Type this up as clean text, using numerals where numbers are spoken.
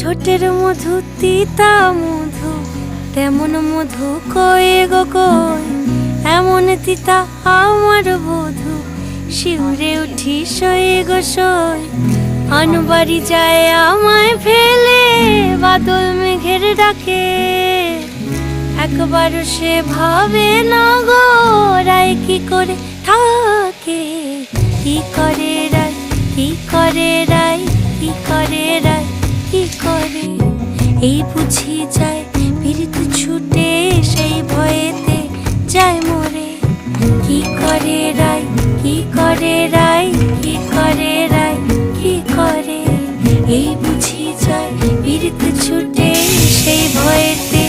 ঠোঁটের মধু তিতা মধু, তেমন মধু কয়ে গো কই, এমন তিতা আমার বধূ। শিউরে উঠি সয়ে গো সই, আনবাড়ি যায় আমায় ফেলে, বাদল মেঘের ডাকে একবার সে ভাবে না গো রায় কি করে থাকে। কি করে রায়, কি করে রায়, কি করে রায়, কি করে। এই বুঝি যায় পীড়িত ছুটে, সেই ভয়েতে যায় মরে। কি করে রায়, কি করে রায়, কি করে রায়, কি করে। এই বুঝি যায় পীড়িত ছুটে, সেই ভয়েতে